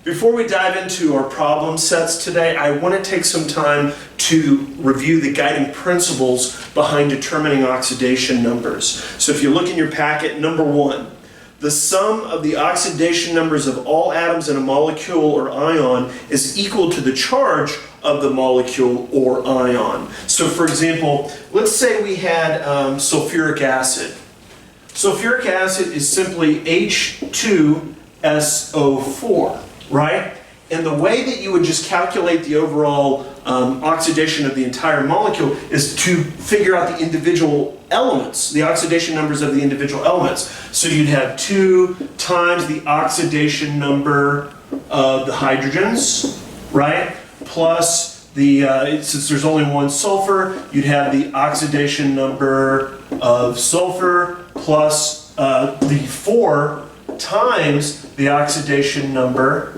Before we dive into our problem sets today, I want to take some time to review the guiding principles behind determining oxidation numbers. So if you look in your packet, number one, the sum of the oxidation numbers of all atoms in a molecule or ion is equal to the charge of the molecule or ion. So for example, let's say we had sulfuric acid. Sulfuric acid is simply H2SO4. Right? And the way that you would just calculate the overall oxidation of the entire molecule is to figure out the individual elements, the oxidation numbers of the individual elements. So you'd have 2 times the oxidation number of the hydrogens, right? Plus the, since there's only one sulfur, you'd have the oxidation number of sulfur plus the 4 times the oxidation number